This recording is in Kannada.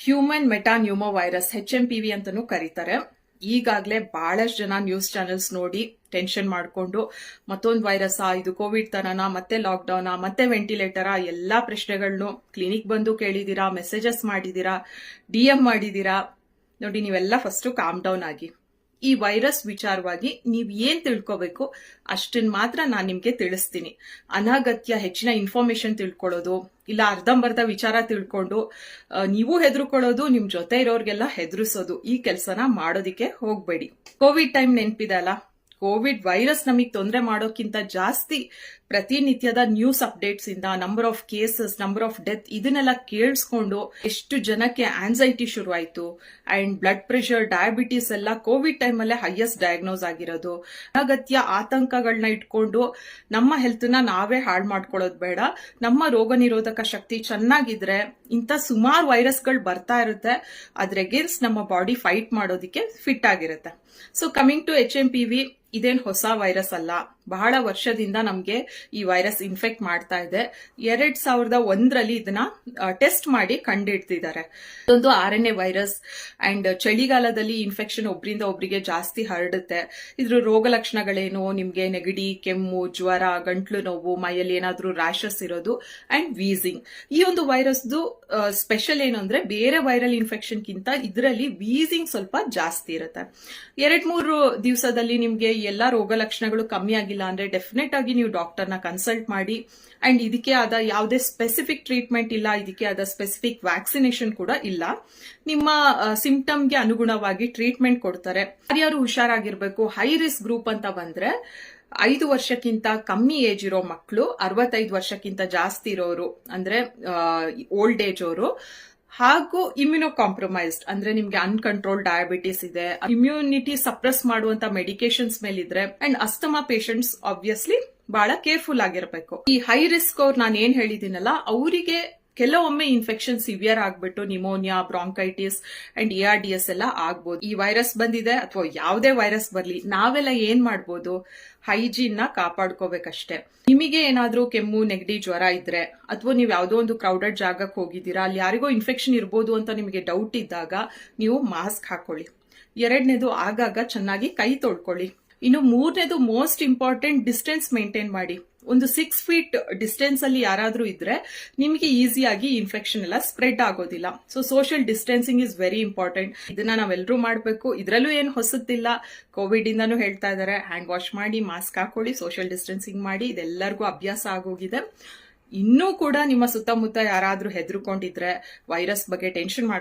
ಹ್ಯೂಮನ್ ಮೆಟಾನ್ಯೂಮೋ ವೈರಸ್ HMPV ಅಂತಾನೂ ಕರೀತಾರೆ. ಈಗಾಗಲೇ ಬಹಳಷ್ಟು ಜನ ನ್ಯೂಸ್ ಚಾನೆಲ್ಸ್ ನೋಡಿ ಟೆನ್ಷನ್ ಮಾಡಿಕೊಂಡು ಮತ್ತೊಂದು ವೈರಸ್ ಇದು ಕೋವಿಡ್ ತರನಾ, ಮತ್ತೆ ಲಾಕ್ಡೌನ್, ಮತ್ತೆ ವೆಂಟಿಲೇಟರ್, ಎಲ್ಲಾ ಪ್ರಶ್ನೆಗಳನ್ನು ಕ್ಲಿನಿಕ್ ಬಂದು ಕೇಳಿದೀರಾ, ಮೆಸೇಜಸ್ ಮಾಡಿದೀರಾ, DM ಮಾಡಿದೀರಾ. ನೋಡಿ, ನೀವೆಲ್ಲ ಫಸ್ಟ್ ಕಾಮ್ ಡೌನ್ ಆಗಿ. ಈ ವೈರಸ್ ವಿಚಾರವಾಗಿ ನೀವ್ ಏನ್ ತಿಳ್ಕೋಬೇಕು ಅಷ್ಟನ್ ಮಾತ್ರ ನಾನು ನಿಮ್ಗೆ ತಿಳಿಸ್ತೀನಿ. ಅನಗತ್ಯ ಹೆಚ್ಚಿನ ಇನ್ಫಾರ್ಮೇಶನ್ ತಿಳ್ಕೊಳ್ಳೋದು, ಇಲ್ಲ ಅರ್ಧಂಬರ್ಧ ವಿಚಾರ ತಿಳ್ಕೊಂಡು ನೀವು ಹೆದರ್ಕೊಳ್ಳೋದು, ನಿಮ್ ಜೊತೆ ಇರೋರ್ಗೆಲ್ಲ ಹೆದರಿಸೋದು, ಈ ಕೆಲಸನ ಮಾಡೋದಿಕ್ಕೆ ಹೋಗ್ಬೇಡಿ. ಕೋವಿಡ್ ಟೈಮ್ ನೆನ್ಪಿದೆ ಅಲ್ಲ? ಕೋವಿಡ್ ವೈರಸ್ ನಮಗೆ ತೊಂದರೆ ಮಾಡೋಕ್ಕಿಂತ ಜಾಸ್ತಿ ಪ್ರತಿನಿತ್ಯದ ನ್ಯೂಸ್ ಅಪ್ಡೇಟ್ಸ್ ಇಂದ number of cases, number of death ಇದನ್ನೆಲ್ಲ ಕೇಳಿಸ್ಕೊಂಡು ಎಷ್ಟು ಜನಕ್ಕೆ ಆನ್ಸೈಟಿ ಶುರುವಾಯಿತು. ಅಂಡ್ ಬ್ಲಡ್ ಪ್ರೆಷರ್, ಡಯಾಬಿಟಿಸ್ ಎಲ್ಲ ಕೋವಿಡ್ ಟೈಮ್ ಅಲ್ಲೇ ಹೈಯೆಸ್ಟ್ ಡಯಾಗ್ನೋಸ್ ಆಗಿರೋದು. ಅನಗತ್ಯ ಆತಂಕಗಳನ್ನ ಇಟ್ಕೊಂಡು ನಮ್ಮ ಹೆಲ್ತ್ ನ ನಾವೇ ಹಾಳು ಮಾಡ್ಕೊಳ್ಳೋದು ಬೇಡ. ನಮ್ಮ ರೋಗ ನಿರೋಧಕ ಶಕ್ತಿ ಚೆನ್ನಾಗಿದ್ರೆ ಇಂಥ ಸುಮಾರು ವೈರಸ್ಗಳು ಬರ್ತಾ ಇರುತ್ತೆ, ಅದ್ರ ಅಗೇನ್ಸ್ಟ್ ನಮ್ಮ ಬಾಡಿ ಫೈಟ್ ಮಾಡೋದಿಕ್ಕೆ ಫಿಟ್ ಆಗಿರುತ್ತೆ. ಸೊ ಕಮಿಂಗ್ ಟು HMPV, ಇದೇನ್ ಹೊಸ ವೈರಸ್ ಅಲ್ಲ. ಬಹಳ ವರ್ಷದಿಂದ ನಮ್ಗೆ ಈ ವೈರಸ್ ಇನ್ಫೆಕ್ಟ್ ಮಾಡ್ತಾ ಇದೆ. 2001ರಲ್ಲಿ ಇದನ್ನ ಟೆಸ್ಟ್ ಮಾಡಿ ಕಂಡಿಡ್ತಿದ್ದಾರೆ. ಇದೊಂದು RNA ವೈರಸ್ ಅಂಡ್ ಚಳಿಗಾಲದಲ್ಲಿ ಇನ್ಫೆಕ್ಷನ್ ಒಬ್ರಿಂದ ಒಬ್ರಿಗೆ ಜಾಸ್ತಿ ಹರಡುತ್ತೆ. ಇದ್ರ ರೋಗ ಲಕ್ಷಣಗಳೇನು? ನಿಮ್ಗೆ ನೆಗಡಿ, ಕೆಮ್ಮು, ಜ್ವರ, ಗಂಟ್ಲು ನೋವು, ಮೈಯಲ್ಲಿ ಏನಾದ್ರೂ ರ್ಯಾಷಸ್ ಇರೋದು ಅಂಡ್ ವೀಸಿಂಗ್. ಈ ಒಂದು ವೈರಸ್ದು ಸ್ಪೆಷಲ್ ಏನು ಅಂದ್ರೆ, ಬೇರೆ ವೈರಲ್ ಇನ್ಫೆಕ್ಷನ್ ಗಿಂತ ಇದರಲ್ಲಿ ವೀಸಿಂಗ್ ಸ್ವಲ್ಪ ಜಾಸ್ತಿ ಇರುತ್ತೆ. 2-3 ದಿವಸದಲ್ಲಿ ನಿಮ್ಗೆ ಎಲ್ಲಾ ರೋಗ ಲಕ್ಷಣಗಳು ಕಮ್ಮಿ ಆಗಿಲ್ಲ ಅಂದ್ರೆ ಡೆಫಿನೆಟ್ ಆಗಿ ನೀವು ಡಾಕ್ಟರ್ನ ಕನ್ಸಲ್ಟ್ ಮಾಡಿ. ಅಂಡ್ ಇದಕ್ಕೆ ಆದ ಯಾವುದೇ ಸ್ಪೆಸಿಫಿಕ್ ಟ್ರೀಟ್ಮೆಂಟ್ ಇಲ್ಲ, ಇದಕ್ಕೆ ಆದ ಸ್ಪೆಸಿಫಿಕ್ ವ್ಯಾಕ್ಸಿನೇಷನ್ ಕೂಡ ಇಲ್ಲ. ನಿಮ್ಮ ಸಿಂಪ್ಟಮ್ಗೆ ಅನುಗುಣವಾಗಿ ಟ್ರೀಟ್ಮೆಂಟ್ ಕೊಡ್ತಾರೆ. ಯಾರ್ಯಾರು ಹುಷಾರಾಗಿರ್ಬೇಕು? ಹೈ ರಿಸ್ಕ್ ಗ್ರೂಪ್ ಅಂತ ಬಂದ್ರೆ 5 ವರ್ಷಕ್ಕಿಂತ ಕಮ್ಮಿ ಏಜ್ ಇರೋ ಮಕ್ಕಳು, 65 ವರ್ಷಕ್ಕಿಂತ ಜಾಸ್ತಿ ಇರೋರು ಅಂದ್ರೆ ಓಲ್ಡ್ ಏಜ್ ಅವರು, ಹಾಗೂ ಇಮ್ಯುನೋ ಕಾಂಪ್ರಮೈಸ್ಡ್ ಅಂದ್ರೆ ನಿಮ್ಗೆ ಅನ್ಕಂಟ್ರೋಲ್ ಡಯಾಬಿಟಿಸ್ ಇದೆ, ಇಮ್ಯುನಿಟಿ ಸಪ್ರೆಸ್ ಮಾಡುವಂತ ಮೆಡಿಕೇಶನ್ಸ್ ಮೇಲಿದ್ರೆ, ಅಂಡ್ ಅಸ್ತಮಾ ಪೇಷಂಟ್ಸ್ ಆಬ್ವಿಯಸ್ಲಿ ಬಹಳ ಕೇರ್ಫುಲ್ ಆಗಿರ್ಬೇಕು. ಈ ಹೈ ರಿಸ್ಕ್ ಅವ್ರು ನಾನು ಏನ್ ಹೇಳಿದೀನಲ್ಲ, ಅವರಿಗೆ ಕೆಲವೊಮ್ಮೆ ಇನ್ಫೆಕ್ಷನ್ ಸಿವಿಯರ್ ಆಗ್ಬಿಟ್ಟು ನಿಮೋನಿಯಾ, ಬ್ರಾಂಕೈಟಿಸ್ ಅಂಡ್ ARDS ಎಲ್ಲ ಆಗ್ಬೋದು. ಈ ವೈರಸ್ ಬಂದಿದೆ ಅಥವಾ ಯಾವುದೇ ವೈರಸ್ ಬರ್ಲಿ, ನಾವೆಲ್ಲ ಏನ್ ಮಾಡ್ಬೋದು? ಹೈಜೀನ್ ನ ಕಾಪಾಡ್ಕೋಬೇಕಷ್ಟೇ. ನಿಮಗೆ ಏನಾದ್ರೂ ಕೆಮ್ಮು, ನೆಗಡಿ, ಜ್ವರ ಇದ್ರೆ, ಅಥವಾ ನೀವು ಯಾವುದೋ ಒಂದು ಕ್ರೌಡೆಡ್ ಜಾಗಕ್ಕೆ ಹೋಗಿದ್ದೀರಾ, ಅಲ್ಲಿ ಯಾರಿಗೋ ಇನ್ಫೆಕ್ಷನ್ ಇರ್ಬೋದು ಅಂತ ನಿಮಗೆ ಡೌಟ್ ಇದ್ದಾಗ ನೀವು ಮಾಸ್ಕ್ ಹಾಕೊಳ್ಳಿ. 2ನೇದು, ಆಗಾಗ ಚೆನ್ನಾಗಿ ಕೈ ತೊಳ್ಕೊಳ್ಳಿ. ಇನ್ನು 3ನೇದು ಮೋಸ್ಟ್ ಇಂಪಾರ್ಟೆಂಟ್, ಡಿಸ್ಟೆನ್ಸ್ ಮೇಂಟೈನ್ ಮಾಡಿ. ಒಂದು 6 ಫೀಟ್ ಡಿಸ್ಟೆನ್ಸ್ ಅಲ್ಲಿ ಯಾರಾದ್ರೂ ಇದ್ರೆ ನಿಮಗೆ ಈಸಿಯಾಗಿ ಇನ್ಫೆಕ್ಷನ್ ಎಲ್ಲ ಸ್ಪ್ರೆಡ್ ಆಗೋದಿಲ್ಲ. So social distancing is very important. ಇದನ್ನ ನಾವೆಲ್ಲರೂ ಮಾಡಬೇಕು. ಇದರಲ್ಲೂ ಏನು ಹೊಸತಿಲ್ಲ, ಕೋವಿಡ್ ಇಂದಾನು ಹೇಳ್ತಾ ಇದ್ದಾರೆ. ಹ್ಯಾಂಡ್ ವಾಶ್ ಮಾಡಿ, ಮಾಸ್ಕ್ ಹಾಕೊಳ್ಳಿ, ಸೋಷಿಯಲ್ ಡಿಸ್ಟೆನ್ಸಿಂಗ್ ಮಾಡಿ, ಇದೆಲ್ಲರಿಗೂ ಅಭ್ಯಾಸ ಆಗೋಗಿದೆ. ಇನ್ನೂ ಕೂಡ ನಿಮ್ಮ ಸುತ್ತಮುತ್ತ ಯಾರಾದ್ರೂ ಹೆದರ್ಕೊಂಡಿದ್ರೆ, ವೈರಸ್ ಬಗ್ಗೆ ಟೆನ್ಷನ್